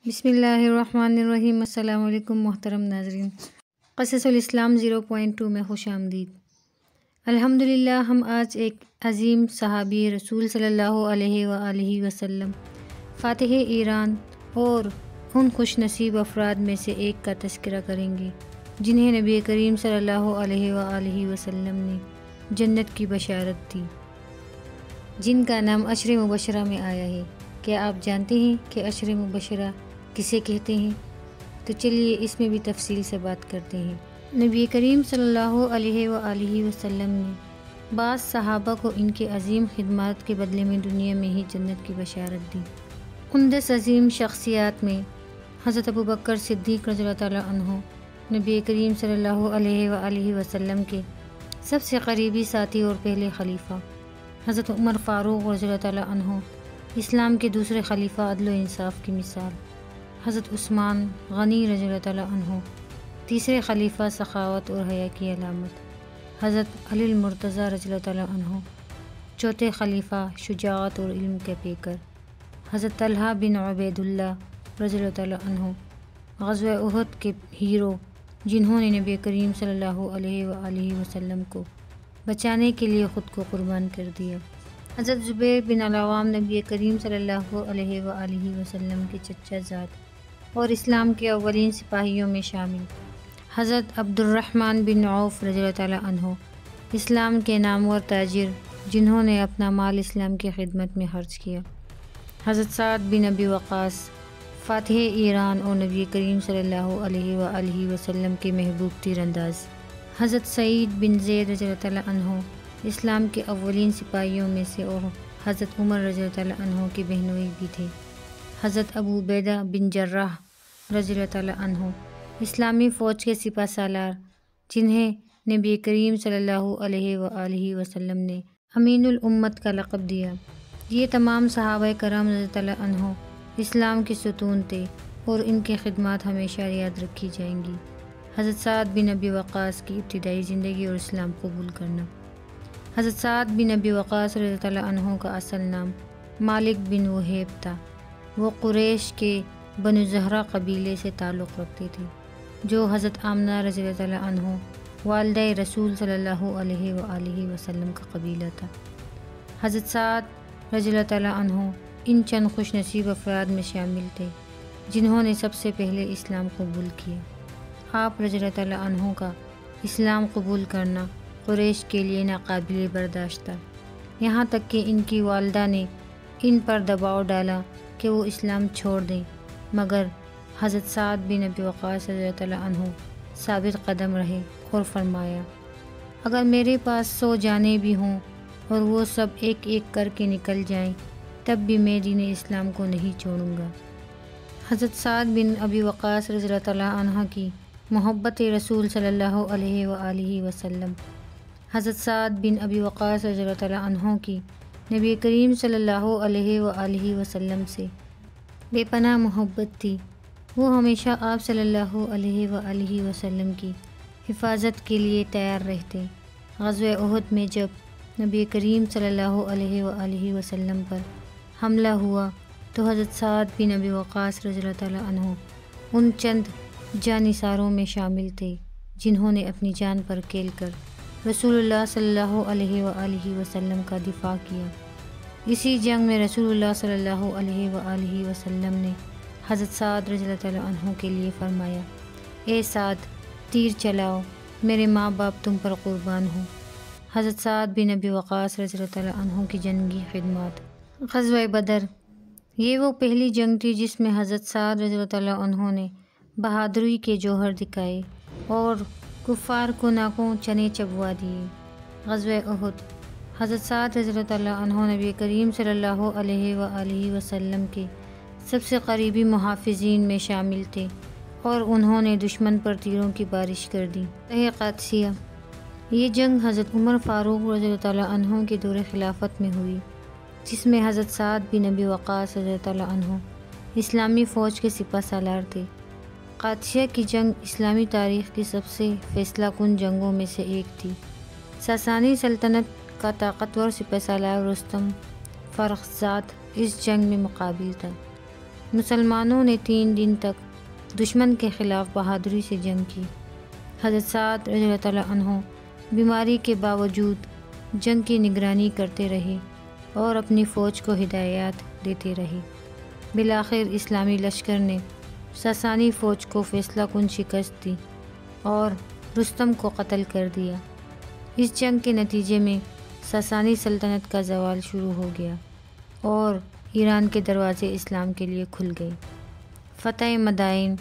بسم اللہ الرحمن الرحیم۔ السلام علیکم محترم ناظرین، قصص الاسلام 0.2 میں خوش آمدید۔ الحمدللہ ہم آج ایک عظیم صحابی رسول صلی اللہ علیہ وآلہ وسلم، فاتح ایران اور ان خوش نصیب افراد میں سے ایک کا تذکرہ کریں گے جنہیں نبی کریم صلی اللہ علیہ وآلہ وسلم نے جنت کی بشارت دی، جن کا نام عشر مبشرہ میں آیا ہے۔ کیا آپ جانتے ہیں کہ عشر مبشرہ کسے کہتے ہیں؟ تو چلیے اس میں بھی تفصیل سے بات کرتے ہیں۔ نبی کریم صلی اللہ علیہ وآلہ وسلم نے بعض صحابہ کو ان کے عظیم خدمات کے بدلے میں دنیا میں ہی جنت کی بشارت دی۔ ان 10 عظیم شخصیات میں حضرت ابوبکر صدیق رضی اللہ تعالیٰ عنہ، نبی کریم صلی اللہ علیہ وآلہ وسلم کے سب سے قریبی ساتھی اور پہلے خلیفہ، حضرت عمر فاروق رضی اللہ تعالیٰ عنہ، اسلام کے دوسرے خلیفہ، عدل و انصاف کی مثال، حضرت عثمان غنی رضی اللہ تعالیٰ عنہ، تیسرے خلیفہ، سخاوت اور حیا کی علامت، حضرت علی المرتضیٰ رضی اللہ تعالیٰ عنہ، چوتھے خلیفہ، شجاعت اور علم کے پیکر، حضرت طلحہ بن عبید اللہ رضی اللہ تعالیٰ عنہ، غزوہ احد کے ہیرو جنہوں نے نبی کریم صلی اللہ علیہ وآلہ وسلم کو بچانے کے لیے خود کو قربان کر دیا، حضرت زبیر بن العوام، نبی کریم صلی اللہ علیہ وآلہ وسلم کے چچا زاد اور اسلام کے اولین سپاہیوں میں شامل، حضرت عبد الرحمن بن عوف رضی اللہ تعالیٰ عنہ، اسلام کے نامور تاجر جنہوں نے اپنا مال اسلام کی خدمت میں خرچ کیا، حضرت سعد بن ابی وقاص، فاتح ایران اور نبی کریم صلی اللہ علیہ وآلہ وسلم کے محبوب تیر انداز، حضرت سعید بن زید رضی اللہ تعالیٰ عنہ، اسلام کے اولین سپاہیوں میں سے اور حضرت عمر رضی اللہ تعالیٰ عنہ کے بہنوئی بھی تھے، حضرت ابو عبیدہ بن جراح رضی اللہ تعالیٰ عنہ، اسلامی فوج کے سپہ سالار جنہیں نبی کریم صلی اللہ علیہ وآلہ وسلم نے امین الامت کا لقب دیا۔ یہ تمام صحابہ کرام رضی اللہ تعالیٰ عنہ اسلام کے ستون تھے اور ان کی خدمات ہمیشہ یاد رکھی جائیں گی۔ حضرت سعد بن ابی وقاص کی ابتدائی زندگی اور اسلام قبول کرنا۔ حضرت سعد بن ابی وقاص رضی اللہ تعالیٰ عنہ کا اصل نام مالک بن وہیب تھا۔ وہ قریش کے بنو زہرہ قبیلے سے تعلق رکھتے تھے جو حضرت آمنہ رضی اللہ تعالیٰ عنہ، والدہ رسول صلی اللہ علیہ وآلہ وسلم کا قبیلہ تھا۔ حضرت سعد رضی اللہ تعالیٰ عنہ ان چند خوش نصیب افراد میں شامل تھے جنہوں نے سب سے پہلے اسلام قبول کیا۔ آپ رضی اللہ تعالیٰ عنہ کا اسلام قبول کرنا قریش کے لیے ناقابل برداشت تھا، یہاں تک کہ ان کی والدہ نے ان پر دباؤ ڈالا کہ وہ اسلام چھوڑ دیں، مگر حضرت سعد بن ابی وقاص رضی اللہ تعالیٰ عنہ ثابت قدم رہے اور فرمایا، اگر میرے پاس 100 جانیں بھی ہوں اور وہ سب ایک ایک کر کے نکل جائیں تب بھی میں دین اسلام کو نہیں چھوڑوں گا۔ حضرت سعد بن ابی وقاص رضی اللہ تعالیٰ عنہ کی محبت رسول صلی اللہ علیہ وآلہ وسلم۔ حضرت سعد بن ابی وقاص رضی اللہ تعالیٰ عنہ کی نبی کریم صلی اللہ علیہ وآلہ وسلم سے بے پناہ محبت تھی۔ وہ ہمیشہ آپ صلی اللہ علیہ وآلہ وسلم کی حفاظت کے لیے تیار رہتے۔ غزوہ احد میں جب نبی کریم صلی اللہ علیہ وآلہ وسلم پر حملہ ہوا تو حضرت سعد بن ابی وقاص رضی اللہ تعالیٰ عنہ ان چند جانثاروں میں شامل تھے جنہوں نے اپنی جان پر کھیل کر رسول اللہ صلی اللہ علیہ وآلہ وسلم کا دفاع کیا۔ اسی جنگ میں رسول اللہ صلی اللہ علیہ وآلہ وسلم نے حضرت سعد رضی اللہ تعالیٰ عنہ کے لیے فرمایا، اے سعد، تیر چلاؤ، میرے ماں باپ تم پر قربان ہوں۔ حضرت سعد بن ابی وقاص رضی اللہ تعالیٰ عنہ کی جنگی خدمات۔ غزوہ بدر، یہ وہ پہلی جنگ تھی جس میں حضرت سعد رضی اللہ تعالیٰ عنہ نے بہادری کے جوہر دکھائے اور کفار کو ناکوں چنے چبوا دیے۔ غزوہ احد، حضرت سعد رضی اللہ تعالیٰ عنہ نبی کریم صلی اللہ علیہ وآلہ وسلم کے سب سے قریبی محافظین میں شامل تھے اور انہوں نے دشمن پر تیروں کی بارش کر دی۔ قادسیہ، یہ جنگ حضرت عمر فاروق رضی اللہ تعالیٰ عنہ کے دور خلافت میں ہوئی جس میں حضرت سعد بن ابی وقاص رضی اللہ تعالیٰ عنہ اسلامی فوج کے سپہ سالار تھے۔ قادسیہ کی جنگ اسلامی تاریخ کی سب سے فیصلہ کن جنگوں میں سے ایک تھی۔ ساسانی سلطنت کا طاقتور سپہ سالار رستم فرخزاد اس جنگ میں مقابل تھا۔ مسلمانوں نے 3 دن تک دشمن کے خلاف بہادری سے جنگ کی۔ حضرت سعد رضی اللہ تعالیٰ عنہ بیماری کے باوجود جنگ کی نگرانی کرتے رہے اور اپنی فوج کو ہدایات دیتے رہے۔ بالآخر اسلامی لشکر نے ساسانی فوج کو فیصلہ کن شکست دی اور رستم کو قتل کر دیا۔ اس جنگ کے نتیجے میں ساسانی سلطنت کا زوال شروع ہو گیا اور ایران کے دروازے اسلام کے لیے کھل گئے۔ فتح مدائن۔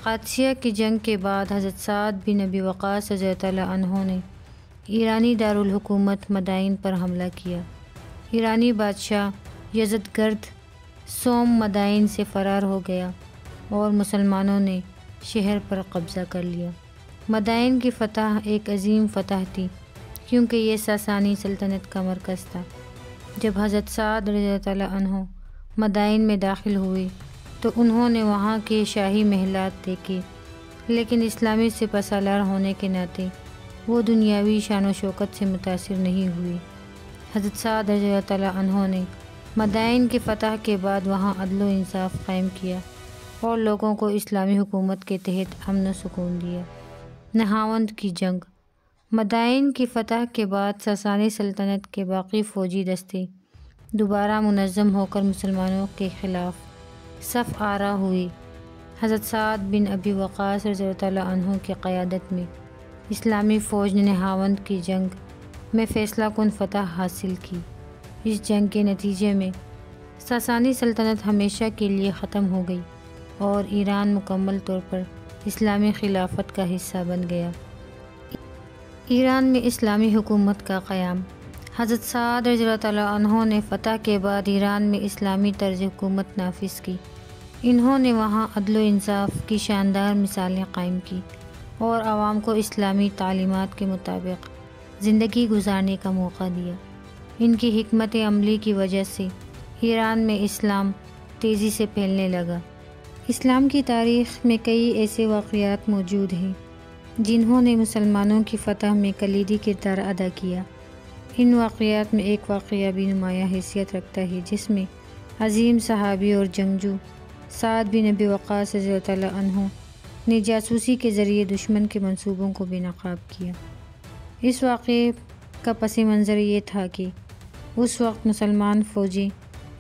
قادسیہ کی جنگ کے بعد حضرت سعد بن ابی وقاص رضی اللہ تعالیٰ عنہ نے ایرانی دارالحکومت مدائن پر حملہ کیا۔ ایرانی بادشاہ یزدگرد سوم مدائن سے فرار ہو گیا اور مسلمانوں نے شہر پر قبضہ کر لیا۔ مدائن کی فتح ایک عظیم فتح تھی کیونکہ یہ ساسانی سلطنت کا مرکز تھا۔ جب حضرت سعد رضی اللہ تعالیٰ عنہ مدائن میں داخل ہوئے تو انہوں نے وہاں کے شاہی محلات دیکھے، لیکن اسلامی سپہ سالار ہونے کے ناطے وہ دنیاوی شان و شوکت سے متاثر نہیں ہوئی۔ حضرت سعد رضی اللہ تعالیٰ عنہ نے مدائن کی فتح کے بعد وہاں عدل و انصاف قائم کیا اور لوگوں کو اسلامی حکومت کے تحت امن و سکون دیا۔ نہاوند کی جنگ۔ مدائن کی فتح کے بعد ساسانی سلطنت کے باقی فوجی دستے دوبارہ منظم ہو کر مسلمانوں کے خلاف صف آرا ہوئے۔ حضرت سعد بن ابی وقاص رضی اللہ تعالیٰ عنہ کی قیادت میں اسلامی فوج نے نہاوند کی جنگ میں فیصلہ کن فتح حاصل کی۔ اس جنگ کے نتیجے میں ساسانی سلطنت ہمیشہ کے لیے ختم ہو گئی اور ایران مکمل طور پر اسلامی خلافت کا حصہ بن گیا۔ ایران میں اسلامی حکومت کا قیام۔ حضرت سعد رضی اللہ تعالیٰ عنہ نے فتح کے بعد ایران میں اسلامی طرز حکومت نافذ کی۔ انہوں نے وہاں عدل و انصاف کی شاندار مثالیں قائم کی اور عوام کو اسلامی تعلیمات کے مطابق زندگی گزارنے کا موقع دیا۔ ان کی حکمت عملی کی وجہ سے ایران میں اسلام تیزی سے پھیلنے لگا۔ اسلام کی تاریخ میں کئی ایسے واقعات موجود ہیں جنہوں نے مسلمانوں کی فتح میں کلیدی کردار ادا کیا۔ ان واقعات میں ایک واقعہ بھی نمایاں حیثیت رکھتا ہے جس میں عظیم صحابی اور جنگجو سعد بن ابی وقاص رضی اللہ تعالیٰ عنہ نے جاسوسی کے ذریعے دشمن کے منصوبوں کو بے نقاب کیا۔ اس واقعے کا پس منظر یہ تھا کہ اس وقت مسلمان فوجیں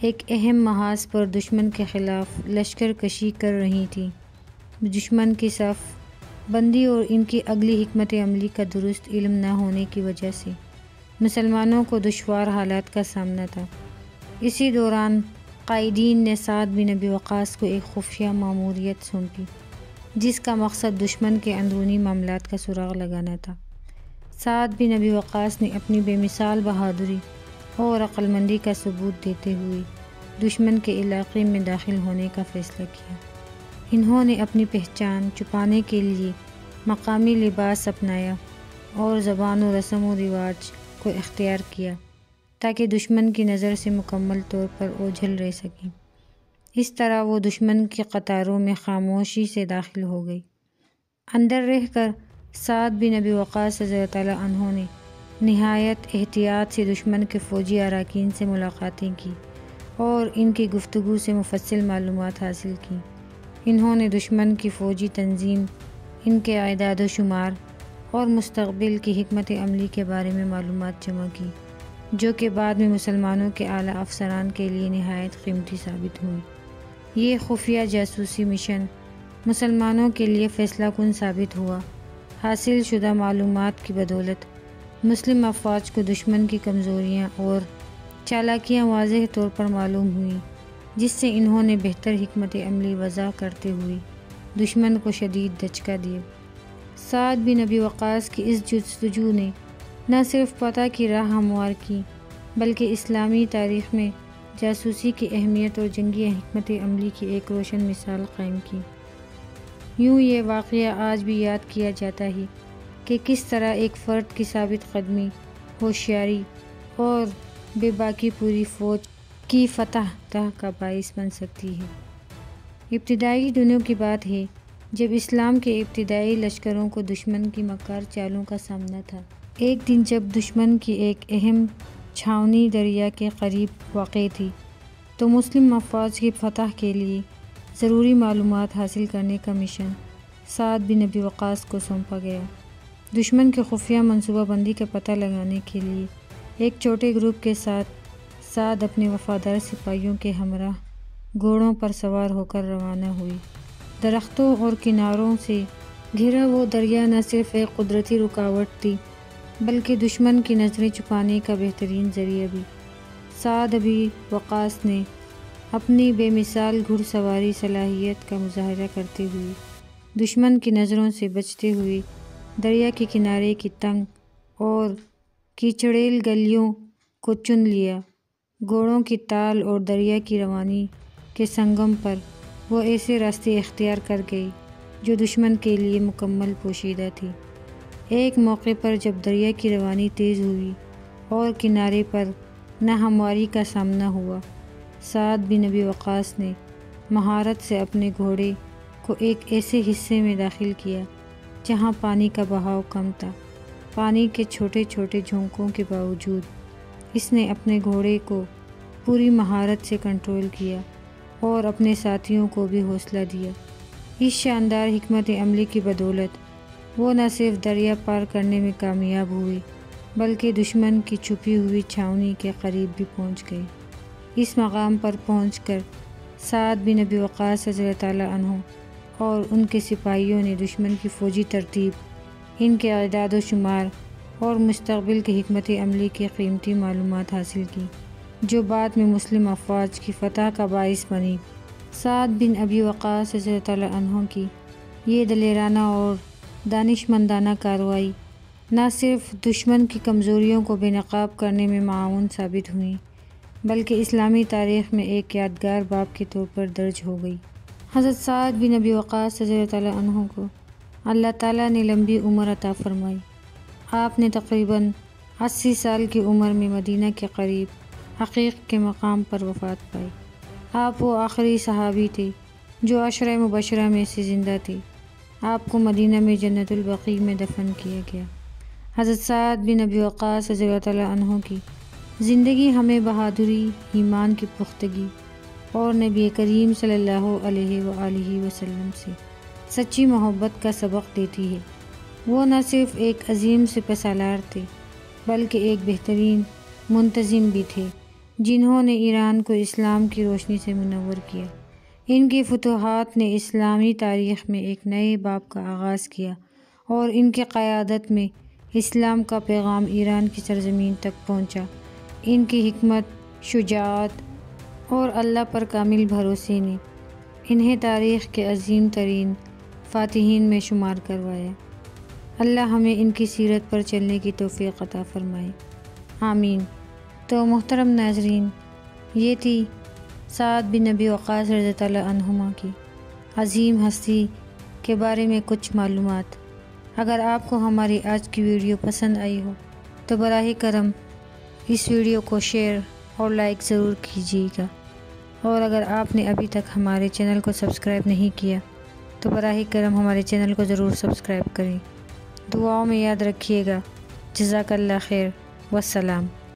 ایک اہم محاذ پر دشمن کے خلاف لشکر کشی کر رہی تھیں۔ دشمن کی صف بندی اور ان کی اگلی حکمت عملی کا درست علم نہ ہونے کی وجہ سے مسلمانوں کو دشوار حالات کا سامنا تھا۔ اسی دوران قائدین نے سعد بن ابی وقاص کو ایک خفیہ ماموریت سونپی جس کا مقصد دشمن کے اندرونی معاملات کا سراغ لگانا تھا۔ سعد بن ابی وقاص نے اپنی بے مثال بہادری اور عقل مندی کا ثبوت دیتے ہوئے دشمن کے علاقے میں داخل ہونے کا فیصلہ کیا۔ انہوں نے اپنی پہچان چھپانے کے لیے مقامی لباس اپنایا اور زبان و رسم و رواج کو اختیار کیا تاکہ دشمن کی نظر سے مکمل طور پر اوجھل رہ سکیں۔ اس طرح وہ دشمن کی قطاروں میں خاموشی سے داخل ہو گئی۔ اندر رہ کر سعد بن ابی وقاص رضی اللہ تعالیٰ عنہ نے نہایت احتیاط سے دشمن کے فوجی اراکین سے ملاقاتیں کی اور ان کی گفتگو سے مفصل معلومات حاصل کی۔ انہوں نے دشمن کی فوجی تنظیم، ان کے اعداد و شمار اور مستقبل کی حکمت عملی کے بارے میں معلومات جمع کی، جو کہ بعد میں مسلمانوں کے اعلیٰ افسران کے لیے نہایت قیمتی ثابت ہوئی۔ یہ خفیہ جاسوسی مشن مسلمانوں کے لیے فیصلہ کن ثابت ہوا۔ حاصل شدہ معلومات کی بدولت مسلم افواج کو دشمن کی کمزوریاں اور چالاکیاں واضح طور پر معلوم ہوئیں، جس سے انہوں نے بہتر حکمت عملی وضع کرتے ہوئے دشمن کو شدید دھچکا دیا۔ سعد بن ابی وقاص کی اس جستجو نے نہ صرف فتح کی راہ ہموار کی بلکہ اسلامی تاریخ میں جاسوسی کی اہمیت اور جنگی حکمت عملی کی ایک روشن مثال قائم کی۔ یوں یہ واقعہ آج بھی یاد کیا جاتا ہے کہ کس طرح ایک فرد کی ثابت قدمی، ہوشیاری اور بے باکی پوری فوج کی فتح کا باعث بن سکتی ہے۔ ابتدائی دنوں کی بات ہے جب اسلام کے ابتدائی لشکروں کو دشمن کی مکار چالوں کا سامنا تھا۔ ایک دن جب دشمن کی ایک اہم چھاؤنی دریا کے قریب واقع تھی تو مسلم افواج کی فتح کے لیے ضروری معلومات حاصل کرنے کا مشن سعد بن ابی وقاص کو سونپا گیا۔ دشمن کے خفیہ منصوبہ بندی کا پتہ لگانے کے لیے ایک چھوٹے گروپ کے ساتھ سعد اپنے وفادار سپاہیوں کے ہمراہ گھوڑوں پر سوار ہو کر روانہ ہوئی۔ درختوں اور کناروں سے گھرا وہ دریا نہ صرف ایک قدرتی رکاوٹ تھی بلکہ دشمن کی نظریں چھپانے کا بہترین ذریعہ بھی۔ سعد ابی وقاص نے اپنی بے مثال گھڑ سواری صلاحیت کا مظاہرہ کرتے ہوئے دشمن کی نظروں سے بچتے ہوئے دریا کے کنارے کی تنگ اور کیچڑیل گلیوں کو چن لیا۔ گھوڑوں کی تال اور دریا کی روانی کے سنگم پر وہ ایسے راستے اختیار کر گئی جو دشمن کے لیے مکمل پوشیدہ تھی۔ ایک موقع پر جب دریا کی روانی تیز ہوئی اور کنارے پر ناہمواری کا سامنا ہوا، سعد بن ابی وقاص نے مہارت سے اپنے گھوڑے کو ایک ایسے حصے میں داخل کیا جہاں پانی کا بہاؤ کم تھا۔ پانی کے چھوٹے چھوٹے جھونکوں کے باوجود اس نے اپنے گھوڑے کو پوری مہارت سے کنٹرول کیا اور اپنے ساتھیوں کو بھی حوصلہ دیا۔ اس شاندار حکمت عملی کی بدولت وہ نہ صرف دریا پار کرنے میں کامیاب ہوئے بلکہ دشمن کی چھپی ہوئی چھاؤنی کے قریب بھی پہنچ گئے۔ اس مقام پر پہنچ کر سعد بن ابی وقاص رضی اللہ تعالیٰ عنہ اور ان کے سپاہیوں نے دشمن کی فوجی ترتیب، ان کے اعداد و شمار اور مستقبل کی حکمت عملی کی قیمتی معلومات حاصل کی جو بعد میں مسلم افواج کی فتح کا باعث بنی۔ سعد بن ابی وقاص رضی اللہ تعالیٰ عنہ کی یہ دلیرانہ اور دانش مندانہ کارروائی نہ صرف دشمن کی کمزوریوں کو بے نقاب کرنے میں معاون ثابت ہوئیں بلکہ اسلامی تاریخ میں ایک یادگار باب کے طور پر درج ہو گئی۔ حضرت سعد بن ابی وقاص رضی اللہ تعالیٰ عنہ کو اللہ تعالیٰ نے لمبی عمر عطا فرمائی۔ آپ نے تقریباً 80 سال کی عمر میں مدینہ کے قریب عقیق کے مقام پر وفات پائی۔ آپ وہ آخری صحابی تھے جو عشرہ مبشرہ میں سے زندہ تھے۔ آپ کو مدینہ میں جنت البقیع میں دفن کیا گیا۔ حضرت سعد بن ابی وقاص رضی اللہ تعالیٰ عنہ کی زندگی ہمیں بہادری، ایمان کی پختگی اور نبی کریم صلی اللہ علیہ وآلہ وسلم سے سچی محبت کا سبق دیتی ہے۔ وہ نہ صرف ایک عظیم سپہ سالار تھے بلکہ ایک بہترین منتظم بھی تھے جنہوں نے ایران کو اسلام کی روشنی سے منور کیا۔ ان کی فتوحات نے اسلامی تاریخ میں ایک نئے باب کا آغاز کیا اور ان کی قیادت میں اسلام کا پیغام ایران کی سرزمین تک پہنچا۔ ان کی حکمت، شجاعت اور اللہ پر کامل بھروسے نے انہیں تاریخ کے عظیم ترین فاتحین میں شمار کروایا۔ اللہ ہمیں ان کی سیرت پر چلنے کی توفیق عطا فرمائے، آمین۔ تو محترم ناظرین، یہ تھی سعد بن ابی وقاص رضی اللہ عنہما کی عظیم ہستی کے بارے میں کچھ معلومات۔ اگر آپ کو ہماری آج کی ویڈیو پسند آئی ہو تو براہ کرم اس ویڈیو کو شیئر اور لائک ضرور کیجیے گا، اور اگر آپ نے ابھی تک ہمارے چینل کو سبسکرائب نہیں کیا تو براہ کرم ہمارے چینل کو ضرور سبسکرائب کریں۔ دعاؤں میں یاد رکھیے گا۔ جزاک اللہ خیر، والسلام۔